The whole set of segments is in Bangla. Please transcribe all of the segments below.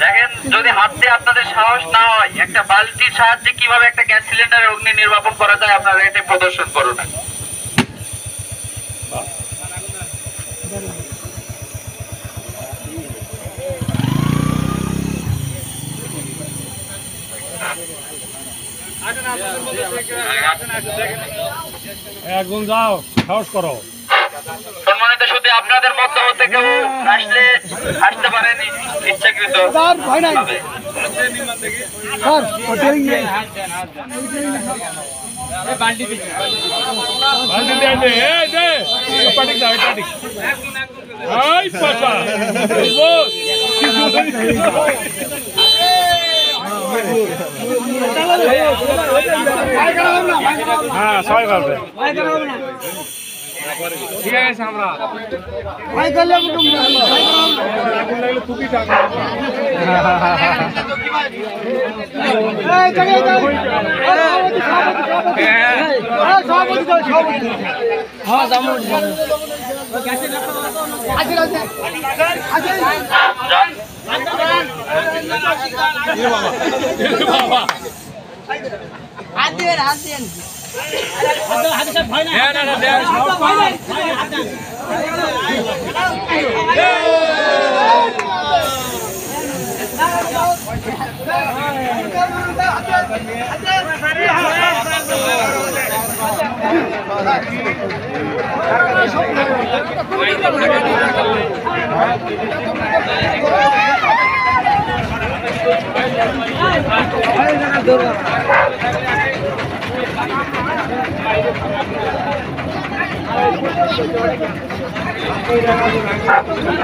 দেখেন, যদি হাত দিয়ে আপনাদের সাহস না হয়, একটা বালতির সাহায্যে কিভাবে একটা গ্যাস সিলিন্ডারের অগ্নি নির্বাপন করা যায় আপনারা এটা প্রদর্শন করুন। একদম যাও, সাহস করো। সম্মানিত শুধু আপনাদের মধ্য হতে কেউ আসলে আসতে পারেন ইচ্ছাকৃত। হ্যাঁ, সবাই পারবে। ঠিক আছে, আমরা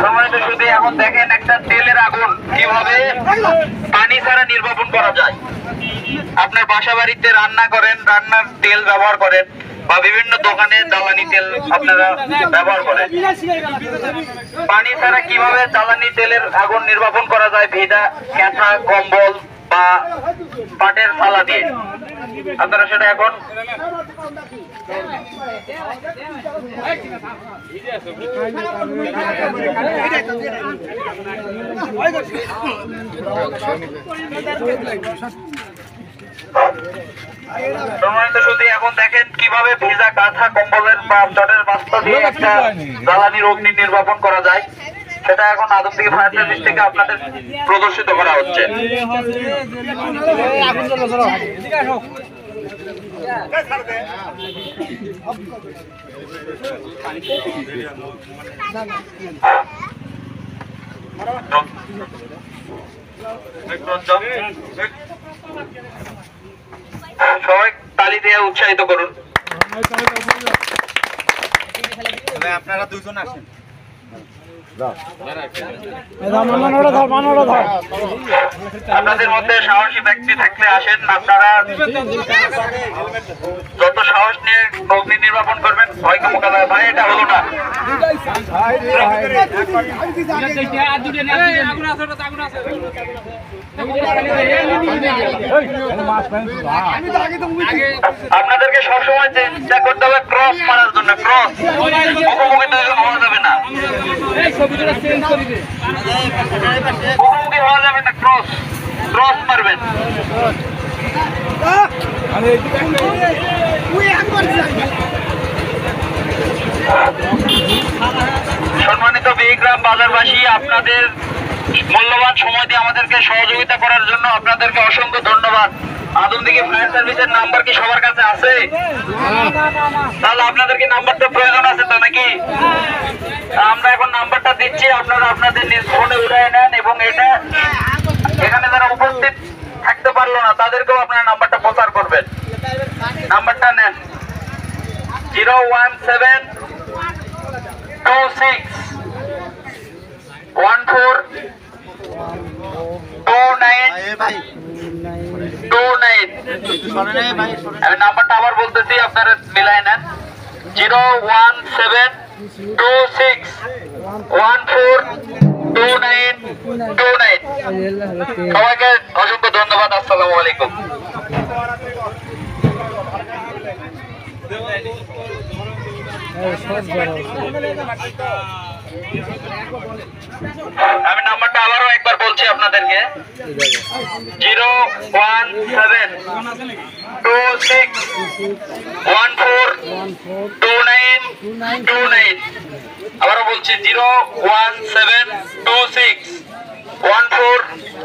সম্মানিত শুধু এখন দেখেন একটা তেলের আগুন কিভাবে পানি ছাড়া নির্বাপন করা যায়। আপনার বাসা বাড়িতে রান্না করেন, রান্নার তেল ব্যবহার করেন, বা বিভিন্ন দোকানে জ্বালানি তেল আপনারা ব্যবহার করেন। পানি ছাড়া কিভাবে জ্বালানি তেলের আগুন নির্বাপন করা যায় ভেজা কাঁথা, কম্বল বা পাটের থালা দিয়ে, আপনারা সেটা এখন শুধু এখন দেখেন কিভাবে ভেজা কাঁথা, কম্বলের বা চটের বাস্তা দিয়ে একটা জ্বালানির অগ্নি নির্বাপন করা যায়, সেটা এখন আদমদীঘি ফায়ার সার্ভিস থেকে আপনাদের প্রদর্শিত করা হচ্ছে। সবাই তালি দিয়ে উৎসাহিত করুন। আপনারা দুইজন আসেন। আপনাদের মধ্যে সাহসী ব্যক্তি থাকলে আসেন, আপনারা যত সাহস নিয়ে অগ্নি নির্বাপন করবেন ভয়কে মোকাবেলা। ভাই, এটা হলো না। আপনাদেরকে সবসময় চেষ্টা করতে হবে ক্রস মারার জন্য। ক্রস মুখোমুখি হওয়া যাবে না, মুখোমুখি হওয়া যাবে না, ক্রস ক্রস মারবেন। সম্মানিত বিগ্রাম বাজারবাসী, আপনাদের মূল্যবান সময় দিয়ে আমাদেরকে সহযোগিতা করার জন্য আপনাদেরকে অসংখ্য ধন্যবাদ। আদমদীঘি ফায়ার সার্ভিসের নাম্বার কি সবার কাছে আছে? তাহলে আপনাদের কি নাম্বারটা প্রয়োজন আছে তো নাকি? আমরা এখন নাম্বারটা দিচ্ছি, আপনারা আপনাদের নিজ ফোনে উঠায় নেন এবং এটা এখানে যারা উপস্থিত থাকতে পারলো না তাদেরকেও আপনারা নাম্বারটা প্রচার করবেন। নাম্বারটা নেন 01726142929। আমি নাম্বারটা আবার বলতেছি, আপনারা মিলায় নেন 01726142929। সবাইকে অসংখ্য ধন্যবাদ। আসসালামু আলাইকুম। আমি নাম্বারটা আবারও একবার বলছি আপনাদেরকে 01726142929। আবারও বলছি 01726142929।